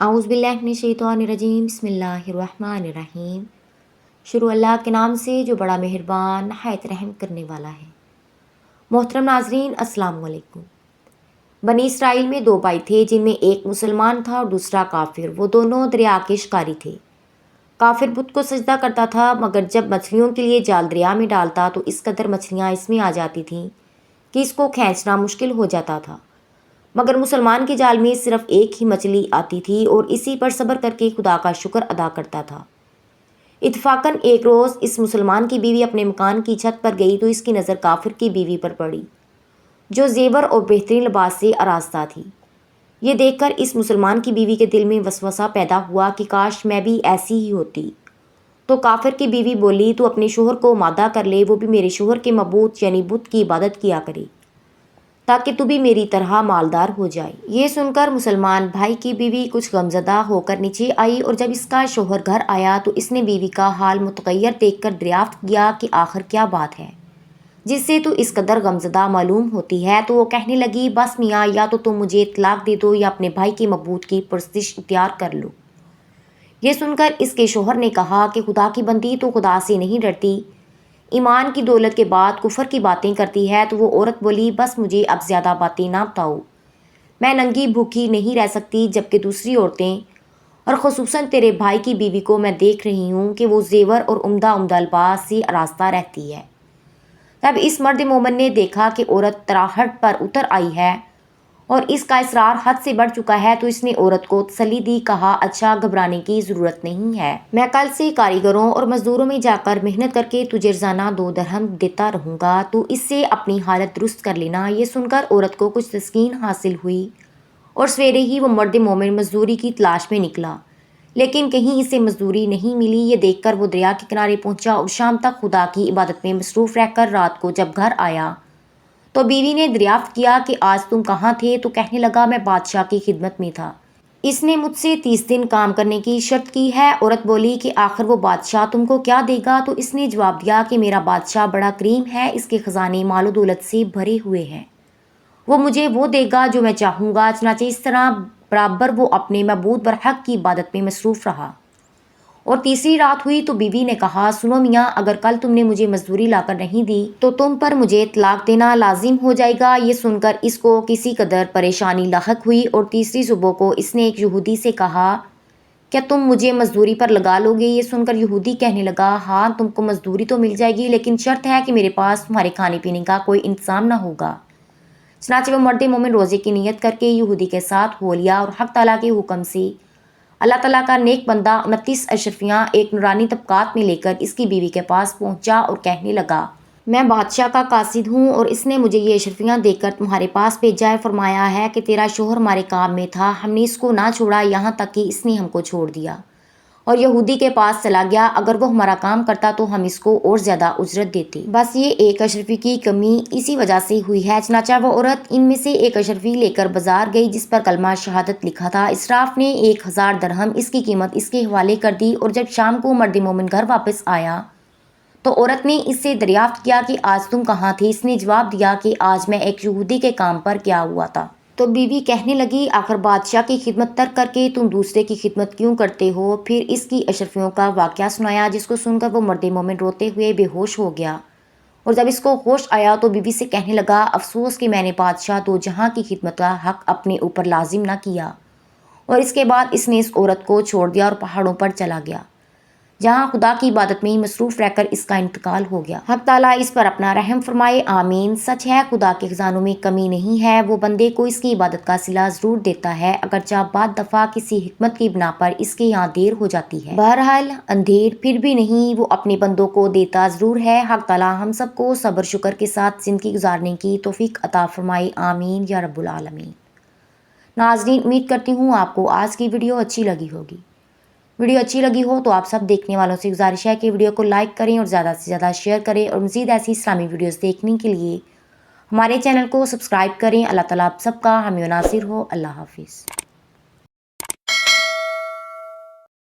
اعوذ باللہ من الشیطان الرجیم، بسم اللہ الرحمن الرحیم۔ شروع اللہ کے نام سے جو بڑا مہربان نہایت رحم کرنے والا ہے۔ محترم ناظرین، السلام علیکم۔ بنی اسرائیل میں دو بھائی تھے جن میں ایک مسلمان تھا اور دوسرا کافر۔ وہ دونوں دریا کے شکاری تھے۔ کافر بت کو سجدہ کرتا تھا، مگر جب مچھلیوں کے لیے جال دریا میں ڈالتا تو اس قدر مچھلیاں اس میں آ جاتی تھیں کہ اس کو کھینچنا مشکل ہو جاتا تھا۔ مگر مسلمان کے جال میں صرف ایک ہی مچھلی آتی تھی اور اسی پر صبر کر کے خدا کا شکر ادا کرتا تھا۔ اتفاقاً ایک روز اس مسلمان کی بیوی اپنے مکان کی چھت پر گئی تو اس کی نظر کافر کی بیوی پر پڑی، جو زیور اور بہترین لباس سے آراستہ تھی۔ یہ دیکھ کر اس مسلمان کی بیوی کے دل میں وسوسہ پیدا ہوا کہ کاش میں بھی ایسی ہی ہوتی۔ تو کافر کی بیوی بولی، تو اپنے شوہر کو مادہ کر لے، وہ بھی میرے شوہر کے معبود یعنی بت کی عبادت کیا کرے، تاکہ تو بھی میری طرح مالدار ہو جائے۔ یہ سن کر مسلمان بھائی کی بیوی کچھ غمزدہ ہو کر نیچے آئی، اور جب اس کا شوہر گھر آیا تو اس نے بیوی کا حال متغیر دیکھ کر دریافت کیا کہ آخر کیا بات ہے جس سے تو اس قدر غمزدہ معلوم ہوتی ہے۔ تو وہ کہنے لگی، بس میاں، یا تو تم مجھے طلاق دے دو یا اپنے بھائی کے معبود کی پرستش اختیار کر لو۔ یہ سن کر اس کے شوہر نے کہا کہ خدا کی بندی تو خدا سے نہیں ڈرتی، ایمان کی دولت کے بعد کفر کی باتیں کرتی ہے۔ تو وہ عورت بولی، بس مجھے اب زیادہ باتیں نہ بتاؤ، میں ننگی بھوکی نہیں رہ سکتی، جبکہ دوسری عورتیں اور خصوصاً تیرے بھائی کی بیوی کو میں دیکھ رہی ہوں کہ وہ زیور اور عمدہ لباس سے آراستہ رہتی ہے۔ تب اس مرد مومن نے دیکھا کہ عورت تراہٹ پر اتر آئی ہے اور اس کا اصرار حد سے بڑھ چکا ہے، تو اس نے عورت کو تسلی دی، کہا، اچھا، گھبرانے کی ضرورت نہیں ہے، میں کل سے کاریگروں اور مزدوروں میں جا کر محنت کر کے تجھے روزانہ 2 درہم دیتا رہوں گا، تو اس سے اپنی حالت درست کر لینا۔ یہ سن کر عورت کو کچھ تسکین حاصل ہوئی اور سویرے ہی وہ مرد مومن مزدوری کی تلاش میں نکلا، لیکن کہیں اسے مزدوری نہیں ملی۔ یہ دیکھ کر وہ دریا کے کنارے پہنچا اور شام تک خدا کی عبادت میں مصروف رہ کر رات کو جب گھر آیا تو بیوی نے دریافت کیا کہ آج تم کہاں تھے؟ تو کہنے لگا، میں بادشاہ کی خدمت میں تھا، اس نے مجھ سے 30 دن کام کرنے کی شرط کی ہے۔ عورت بولی کہ آخر وہ بادشاہ تم کو کیا دے گا؟ تو اس نے جواب دیا کہ میرا بادشاہ بڑا کریم ہے، اس کے خزانے مال و دولت سے بھرے ہوئے ہیں، وہ مجھے وہ دے گا جو میں چاہوں گا۔ چنانچہ اس طرح برابر وہ اپنے معبود برحق کی عبادت میں مصروف رہا۔ اور تیسری رات ہوئی تو بیوی نے کہا، سنو میاں، اگر کل تم نے مجھے مزدوری لا کر نہیں دی تو تم پر مجھے طلاق دینا لازم ہو جائے گا۔ یہ سن کر اس کو کسی قدر پریشانی لاحق ہوئی، اور تیسری صبح کو اس نے ایک یہودی سے کہا، کیا تم مجھے مزدوری پر لگا لو گے؟ یہ سن کر یہودی کہنے لگا، ہاں، تم کو مزدوری تو مل جائے گی، لیکن شرط ہے کہ میرے پاس تمہارے کھانے پینے کا کوئی انتظام نہ ہوگا۔ چنانچہ وہ مرد مومن روزے کی نیت کر کے یہودی کے ساتھ ہو لیا، اور حق تعالیٰ کے حکم سے اللہ تعالیٰ کا نیک بندہ 29 اشرفیاں ایک نورانی طبقات میں لے کر اس کی بیوی کے پاس پہنچا اور کہنے لگا، میں بادشاہ کا قاصد ہوں اور اس نے مجھے یہ اشرفیاں دے کر تمہارے پاس بھیجا ہے۔ فرمایا ہے کہ تیرا شوہر ہمارے کام میں تھا، ہم نے اس کو نہ چھوڑا یہاں تک کہ اس نے ہم کو چھوڑ دیا اور یہودی کے پاس چلا گیا۔ اگر وہ ہمارا کام کرتا تو ہم اس کو اور زیادہ اجرت دیتے، بس یہ ایک اشرفی کی کمی اسی وجہ سے ہوئی ہے۔ چنانچہ وہ عورت ان میں سے ایک اشرفی لے کر بازار گئی جس پر کلمہ شہادت لکھا تھا۔ اسراف نے 1000 درہم اس کی قیمت اس کے حوالے کر دی، اور جب شام کو مرد مومن گھر واپس آیا تو عورت نے اس سے دریافت کیا کہ آج تم کہاں تھی؟ اس نے جواب دیا کہ آج میں ایک یہودی کے کام پر گیا ہوا تھا۔ تو بیوی کہنے لگی، آخر بادشاہ کی خدمت ترک کر کے تم دوسرے کی خدمت کیوں کرتے ہو؟ پھر اس کی اشرفیوں کا واقعہ سنایا، جس کو سن کر وہ مرد مومن روتے ہوئے بے ہوش ہو گیا، اور جب اس کو ہوش آیا تو بیوی سے کہنے لگا، افسوس کہ میں نے بادشاہ دو جہاں کی خدمت کا حق اپنے اوپر لازم نہ کیا۔ اور اس کے بعد اس نے اس عورت کو چھوڑ دیا اور پہاڑوں پر چلا گیا، جہاں خدا کی عبادت میں مصروف رہ کر اس کا انتقال ہو گیا۔ حق تعالیٰ اس پر اپنا رحم فرمائے، آمین۔ سچ ہے، خدا کے خزانوں میں کمی نہیں ہے، وہ بندے کو اس کی عبادت کا صلہ ضرور دیتا ہے، اگرچہ بعض دفعہ کسی حکمت کی بنا پر اس کے یہاں دیر ہو جاتی ہے۔ بہرحال اندھیر پھر بھی نہیں، وہ اپنے بندوں کو دیتا ضرور ہے۔ حق تعالیٰ ہم سب کو صبر شکر کے ساتھ زندگی گزارنے کی توفیق عطا فرمائے، آمین یا رب العالمین۔ ناظرین، امید کرتی ہوں آپ کو آج کی ویڈیو اچھی لگی ہوگی۔ ویڈیو اچھی لگی ہو تو آپ سب دیکھنے والوں سے گزارش ہے کہ ویڈیو کو لائک کریں اور زیادہ سے زیادہ شیئر کریں، اور مزید ایسی اسلامی ویڈیوز دیکھنے کے لیے ہمارے چینل کو سبسکرائب کریں۔ اللہ تعالیٰ آپ سب کا حامی و ناصر ہو۔ اللہ حافظ۔